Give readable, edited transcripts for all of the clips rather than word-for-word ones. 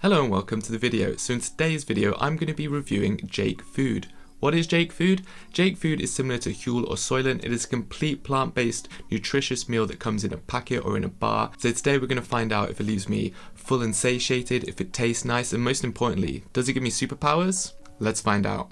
Hello and welcome to the video. So in today's video, I'm going to be reviewing Jake Food. What is Jake Food? Jake Food is similar to Huel or Soylent. It is a complete plant-based, nutritious meal that comes in a packet or in a bar. So today we're going to find out if it leaves me full and satiated, if it tastes nice, and most importantly, does it give me superpowers? Let's find out.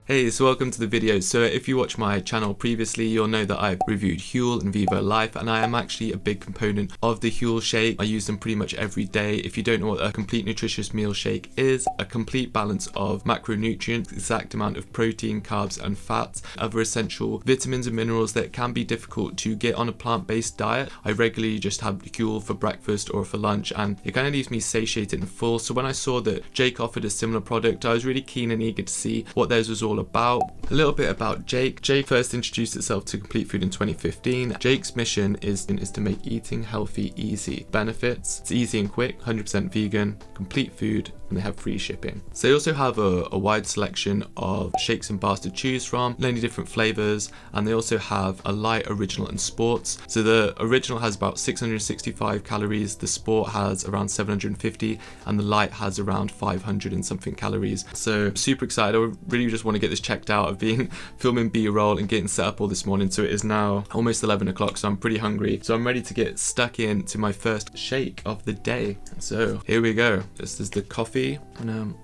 Hey, so welcome to the video. So if you watch my channel previously, you'll know that I've reviewed Huel and Vivo Life, and I am actually a big component of the Huel shake. I use them pretty much every day. If you don't know what a complete nutritious meal shake is, a complete balance of macronutrients, exact amount of protein, carbs and fats, other essential vitamins and minerals that can be difficult to get on a plant-based diet. I regularly just have Huel for breakfast or for lunch, and it kind of leaves me satiated and full. So when I saw that Jake offered a similar product, I was really keen and eager to see what theirs was all about. A little bit about Jake. Jake first introduced itself to Complete Food in 2015. Jake's mission is to make eating healthy easy. Benefits: it's easy and quick, 100% vegan, complete food, and they have free shipping. So they also have a wide selection of shakes and bars to choose from, many different flavors, and they also have a light, original and sports. So the original has about 665 calories, the sport has around 750, and the light has around 500 and something calories. So super excited. I really just want to get this checked out. I've been filming B-roll and getting set up all this morning, so it is now almost 11 o'clock, so I'm pretty hungry. So I'm ready to get stuck into my first shake of the day. So here we go. This is the coffee, and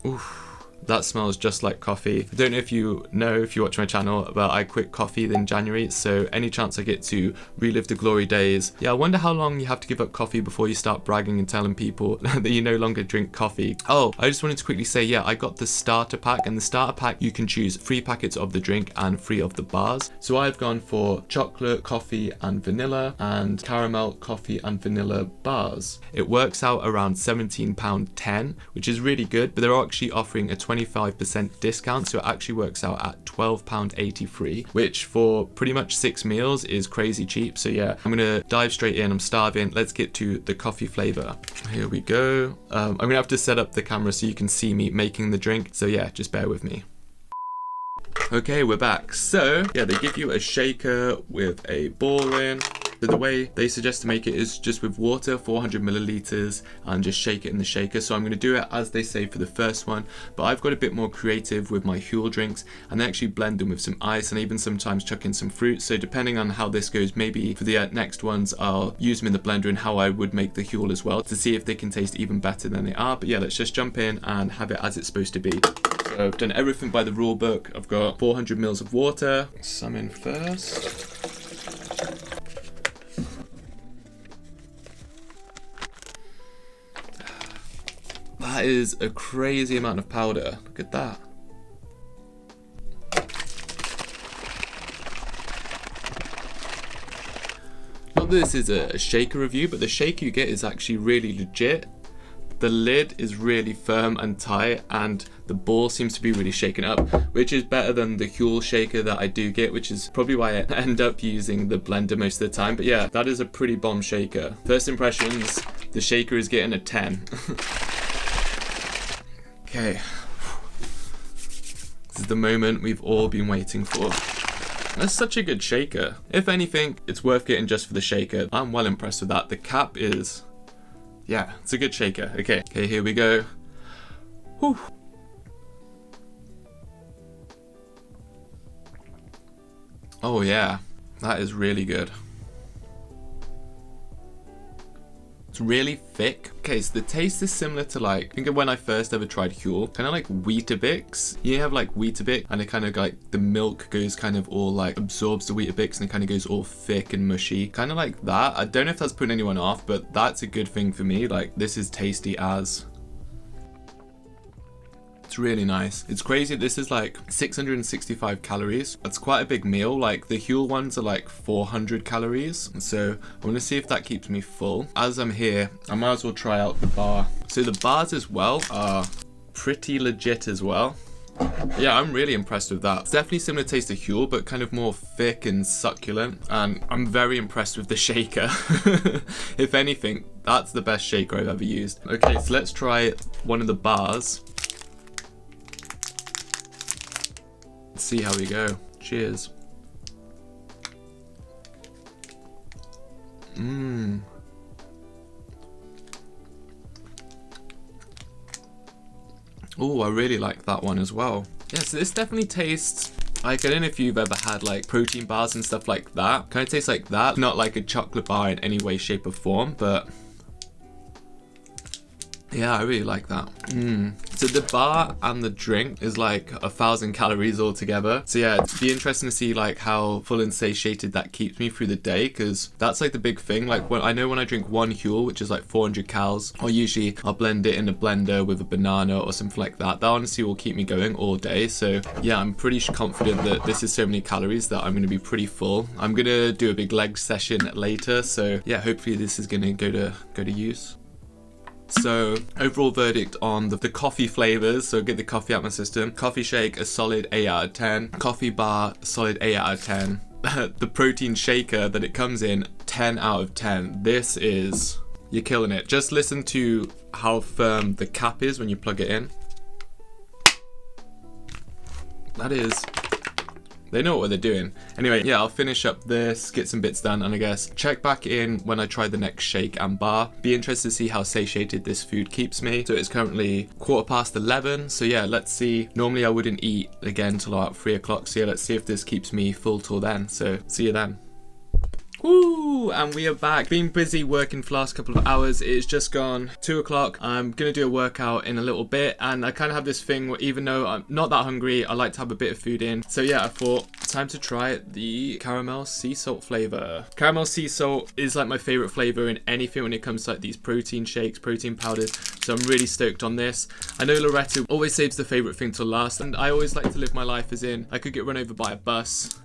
oof. That smells just like coffee. I don't know if you watch my channel, but I quit coffee in January, so any chance I get to relive the glory days. Yeah, I wonder how long you have to give up coffee before you start bragging and telling people that you no longer drink coffee. Oh, I just wanted to quickly say, yeah, I got the starter pack, and the starter pack, you can choose 3 packets of the drink and 3 of the bars. So I've gone for chocolate, coffee and vanilla, and caramel, coffee and vanilla bars. It works out around £17.10, which is really good, but they're actually offering a 25% discount, so it actually works out at £12.83, which for pretty much 6 meals is crazy cheap. So yeah, I'm gonna dive straight in. I'm starving. Let's get to the coffee flavor. Here we go. I'm gonna have to set up the camera so you can see me making the drink, so yeah, just bear with me. Okay, we're back. So yeah, they give you a shaker with a ball in. So the way they suggest to make it is just with water, 400 milliliters, and just shake it in the shaker. So I'm going to do it as they say for the first one, but I've got a bit more creative with my Huel drinks, and they actually blend them with some ice and even sometimes chuck in some fruit. So depending on how this goes, maybe for the next ones I'll use them in the blender and how I would make the Huel as well to see if they can taste even better than they are. But yeah, let's just jump in and have it as it's supposed to be. So I've done everything by the rule book. I've got 400 mils of water. Some in first. That is a crazy amount of powder. Look at that. Not that this is a shaker review, but the shaker you get is actually really legit. The lid is really firm and tight, and the ball seems to be really shaken up, which is better than the Huel shaker that I do get, which is probably why I end up using the blender most of the time. But yeah, that is a pretty bomb shaker. First impressions, the shaker is getting a 10. Okay, this is the moment we've all been waiting for. That's such a good shaker. If anything, it's worth getting just for the shaker. I'm well impressed with that. The cap is, yeah, it's a good shaker. Okay, here we go. Whew. Oh yeah, that is really good. It's really thick. Okay, so the taste is similar to, like, I think of when I first ever tried Huel, kind of like Weetabix. You have like Weetabix, and it kind of like the milk goes kind of all like absorbs the Weetabix, and it kind of goes all thick and mushy, kind of like that. I don't know if that's putting anyone off, but that's a good thing for me. Like, this is tasty as. It's really nice. It's crazy. This is like 665 calories. That's quite a big meal. Like the Huel ones are like 400 calories. So I want to see if that keeps me full. As I'm here, I might as well try out the bar. So the bars as well are pretty legit as well. Yeah, I'm really impressed with that. It's definitely similar taste to Huel, but kind of more thick and succulent. And I'm very impressed with the shaker. If anything, that's the best shaker I've ever used. Okay, so let's try one of the bars. Let's see how we go. Cheers. Oh, I really like that one as well. Yeah, so this definitely tastes like, I don't know if you've ever had like protein bars and stuff like that. Kind of tastes like that. Not like a chocolate bar in any way, shape or form, but yeah, I really like that. So the bar and the drink is like 1,000 calories altogether. So yeah, it'd be interesting to see like how full and satiated that keeps me through the day, because that's like the big thing. Like when I drink one Huel, which is like 400 calories, or usually I'll blend it in a blender with a banana or something like that. That honestly will keep me going all day. So yeah, I'm pretty confident that this is so many calories that I'm going to be pretty full. I'm going to do a big leg session later. So yeah, hopefully this is going to go to use. So overall verdict on the coffee flavors, so get the coffee out of my system. Coffee shake, a solid 8 out of 10. Coffee bar, a solid 8 out of 10. The protein shaker that it comes in, 10 out of 10. This is, you're killing it. Just listen to how firm the cap is when you plug it in. That is, they know what they're doing. Anyway, yeah, I'll finish up this, get some bits done, and I guess check back in when I try the next shake and bar. Be interested to see how satiated this food keeps me. So it's currently 11:15. So yeah, let's see. Normally I wouldn't eat again till about 3 o'clock. So yeah, let's see if this keeps me full till then. So see you then. Woo! And we are back. Been busy working for the last couple of hours. It is just gone 2 o'clock. I'm gonna do a workout in a little bit, and I kind of have this thing where even though I'm not that hungry, I like to have a bit of food in. So yeah, I thought time to try the caramel sea salt flavor. Caramel sea salt is like my favorite flavor in anything when it comes to like these protein shakes, protein powders. So I'm really stoked on this. I know Loretta always saves the favorite thing to last, and I always like to live my life as in I could get run over by a bus.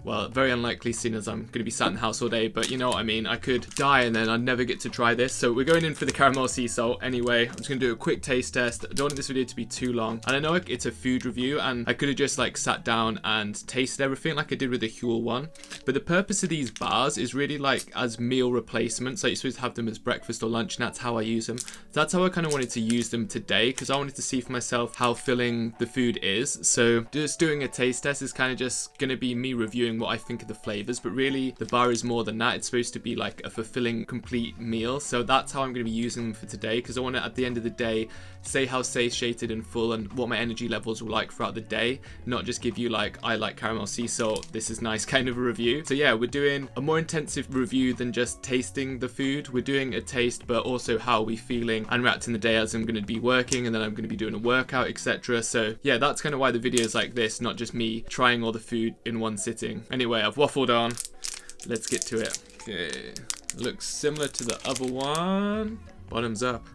Well, very unlikely seeing as I'm going to be sat in the house all day, but you know what I mean. I could die and then I'd never get to try this. So we're going in for the caramel sea salt anyway. I'm just going to do a quick taste test. I don't want this video to be too long. And I know it's a food review and I could have just like sat down and tasted everything like I did with the Huel one. But the purpose of these bars is really like as meal replacements. Like you're supposed to have them as breakfast or lunch, and that's how I use them. So that's how I kind of wanted to use them today, because I wanted to see for myself how filling the food is. So just doing a taste test is kind of just going to be me reviewing what I think of the flavors, but really the bar is more than that. It's supposed to be like a fulfilling complete meal. So that's how I'm going to be using them for today, because I want to at the end of the day say how satiated and full and what my energy levels were like throughout the day, not just give you like I like caramel sea salt, this is nice kind of a review. So yeah, we're doing a more intensive review than just tasting the food. We're doing a taste, but also how are we feeling and reacting the day as I'm going to be working, and then I'm going to be doing a workout, etc. So yeah, that's kind of why the video is like this, not just me trying all the food in one sitting. Anyway, I've waffled on. Let's get to it. Okay, looks similar to the other one. Bottoms up.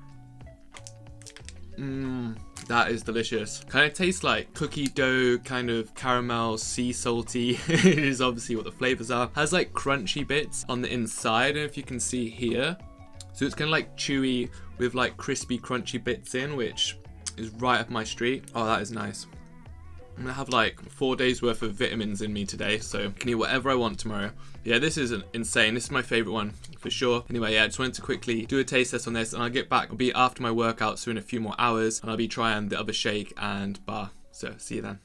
That is delicious. Kind of tastes like cookie dough, kind of caramel, sea salty. It is obviously what the flavors are. Has like crunchy bits on the inside. I don't know if you can see here. So it's kind of like chewy with like crispy, crunchy bits in, which is right up my street. Oh, that is nice. I'm gonna have like 4 days worth of vitamins in me today, so I can eat whatever I want tomorrow. Yeah, this is insane. This is my favorite one for sure. Anyway, yeah, I just wanted to quickly do a taste test on this, and I'll get back. I'll be after my workout, so in a few more hours, and I'll be trying the other shake and bar. So see you then.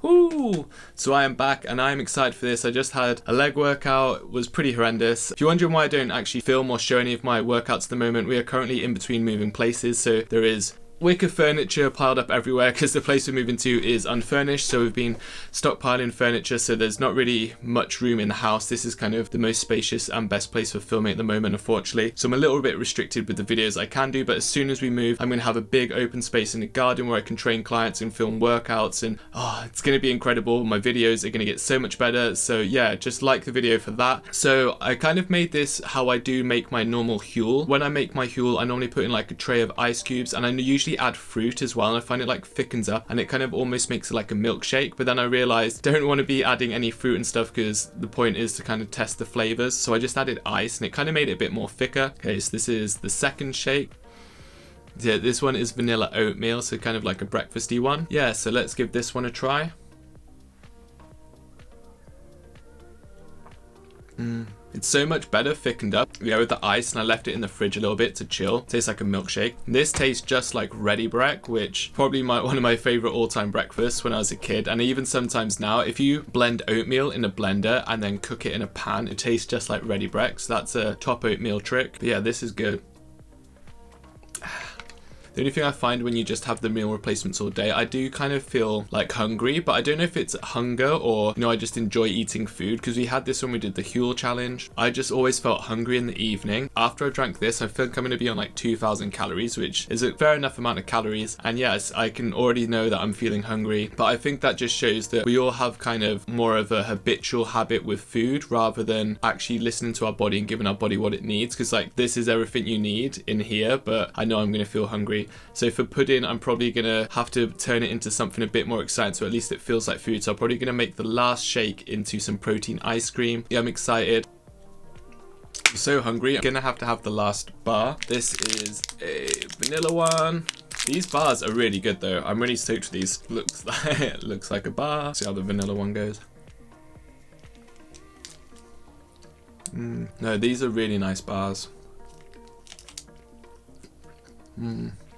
Woo! So I am back and I'm excited for this. I just had a leg workout. It was pretty horrendous. If you're wondering why I don't actually film or show any of my workouts at the moment, we are currently in between moving places, so there is wicker furniture piled up everywhere because the place we're moving to is unfurnished, so we've been stockpiling furniture, so there's not really much room in the house. This is kind of the most spacious and best place for filming at the moment, unfortunately, so I'm a little bit restricted with the videos I can do, but as soon as we move I'm going to have a big open space in the garden where I can train clients and film workouts, and it's going to be incredible. My videos are going to get so much better, so yeah, just like the video for that. So I kind of made this how I do make my normal Huel. When I make my Huel, I normally put in like a tray of ice cubes, and I usually add fruit as well, and I find it like thickens up and it kind of almost makes it like a milkshake. But then I realized don't want to be adding any fruit and stuff because the point is to kind of test the flavors, so I just added ice and it kind of made it a bit more thicker. Okay, so this is the second shake. Yeah, this one is vanilla oatmeal, so kind of like a breakfasty one. Yeah, so let's give this one a try. It's so much better thickened up, yeah, with the ice, and I left it in the fridge a little bit to chill. Tastes like a milkshake. This tastes just like Ready Brek, which probably one of my favorite all-time breakfasts when I was a kid, and even sometimes now, if you blend oatmeal in a blender and then cook it in a pan, it tastes just like Ready Brek, so that's a top oatmeal trick. But yeah, this is good. The only thing I find when you just have the meal replacements all day, I do kind of feel like hungry, but I don't know if it's hunger or, you know, I just enjoy eating food, because we had this when we did the Huel challenge. I just always felt hungry in the evening. After I drank this, I think I'm going to be on like 2,000 calories, which is a fair enough amount of calories. And yes, I can already know that I'm feeling hungry, but I think that just shows that we all have kind of more of a habitual habit with food rather than actually listening to our body and giving our body what it needs, because like this is everything you need in here, but I know I'm going to feel hungry. So for pudding, I'm probably going to have to turn it into something a bit more exciting, so at least it feels like food. So I'm probably going to make the last shake into some protein ice cream. Yeah, I'm excited. I'm so hungry. I'm going to have the last bar. This is a vanilla one. These bars are really good though. I'm really stoked for these. Looks like a bar. See how the vanilla one goes. No, these are really nice bars.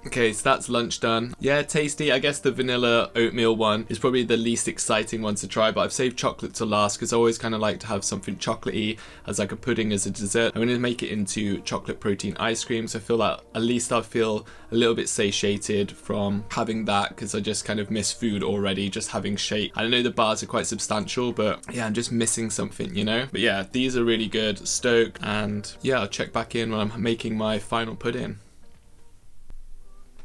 Okay, so that's lunch done. Yeah, tasty. I guess the vanilla oatmeal one is probably the least exciting one to try, but I've saved chocolate to last because I always kind of like to have something chocolatey as like a pudding as a dessert. I'm going to make it into chocolate protein ice cream, so I feel like at least I'll feel a little bit satiated from having that, because I just kind of miss food already, just having shake. I know the bars are quite substantial, but yeah, I'm just missing something, you know? But yeah, these are really good. Stoked, and yeah, I'll check back in when I'm making my final pudding.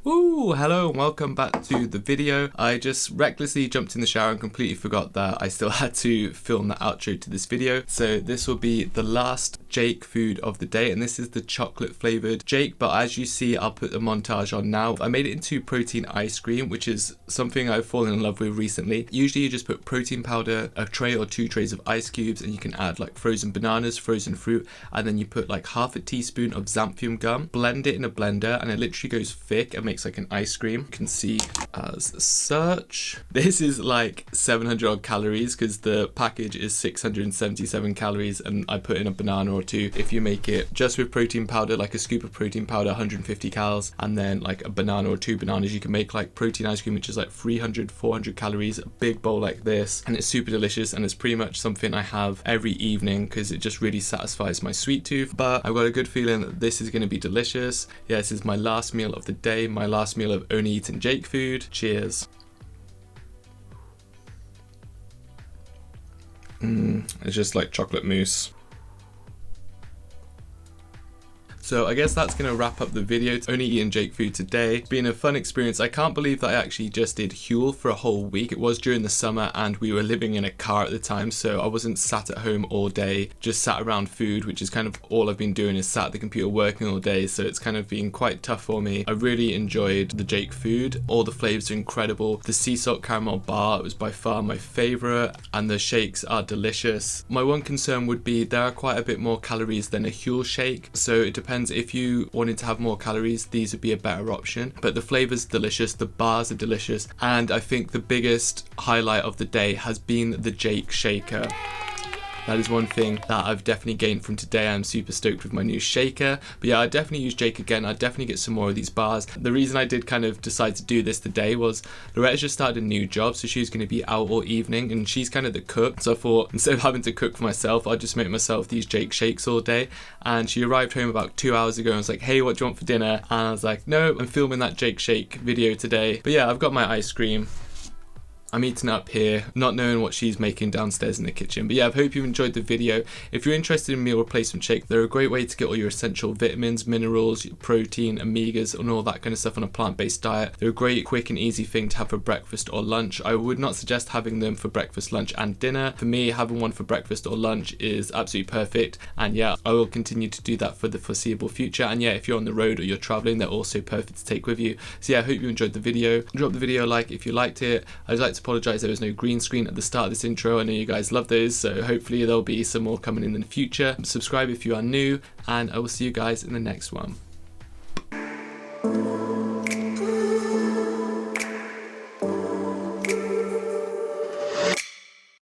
Ooh, hello and welcome back to the video. I just recklessly jumped in the shower and completely forgot that I still had to film the outro to this video. So this will be the last Jake food of the day, and this is the chocolate flavored Jake, but as you see, I'll put the montage on now. I made it into protein ice cream, which is something I've fallen in love with recently. Usually you just put protein powder, a tray or 2 trays of ice cubes, and you can add like frozen bananas, frozen fruit, and then you put like half a teaspoon of xanthium gum, blend it in a blender, and it literally goes thick and makes like an ice cream. You can see as such. This is like 700 odd calories because the package is 677 calories, and I put in a banana or 2. If you make it just with protein powder, like a scoop of protein powder, 150 calories, and then like a banana or 2 bananas, you can make like protein ice cream, which is like 300, 400 calories, a big bowl like this, and it's super delicious, and it's pretty much something I have every evening because it just really satisfies my sweet tooth. But I've got a good feeling that this is going to be delicious. Yeah, this is my last meal of the day, my last meal of only eating Jake food. Cheers. It's just like chocolate mousse. So I guess that's going to wrap up the video. It's only eating Jake food today. It's been a fun experience. I can't believe that I actually just did Huel for a whole week. It was during the summer and we were living in a car at the time, so I wasn't sat at home all day, just sat around food, which is kind of all I've been doing, is sat at the computer working all day, so it's kind of been quite tough for me. I really enjoyed the Jake food. All the flavors are incredible. The sea salt caramel bar was by far my favorite, and the shakes are delicious. My one concern would be there are quite a bit more calories than a Huel shake, so it depends. If you wanted to have more calories, these would be a better option, but the flavors are delicious, the bars are delicious, and I think the biggest highlight of the day has been the Jake shaker. That is one thing that I've definitely gained from today. I'm super stoked with my new shaker. But yeah, I'd definitely use Jake again. I'd definitely get some more of these bars. The reason I did kind of decide to do this today was Loretta's just started a new job, so she's going to be out all evening, and she's kind of the cook. So I thought, instead of having to cook for myself, I'll just make myself these Jake shakes all day. And she arrived home about 2 hours ago and was like, hey, what do you want for dinner? And I was like, no, I'm filming that Jake shake video today. But yeah, I've got my ice cream. I'm eating up here, not knowing what she's making downstairs in the kitchen. But yeah, I hope you've enjoyed the video. If you're interested in meal replacement shake, they're a great way to get all your essential vitamins, minerals, protein, omegas, and all that kind of stuff on a plant-based diet. They're a great, quick and easy thing to have for breakfast or lunch. I would not suggest having them for breakfast, lunch, and dinner. For me, having one for breakfast or lunch is absolutely perfect. And yeah, I will continue to do that for the foreseeable future. And yeah, if you're on the road or you're traveling, they're also perfect to take with you. So yeah, I hope you enjoyed the video. Drop the video a like if you liked it. I'd like to apologize there was no green screen at the start of this intro. I know you guys love those, so hopefully there'll be some more coming in the future. Subscribe if you are new, and I will see you guys in the next one.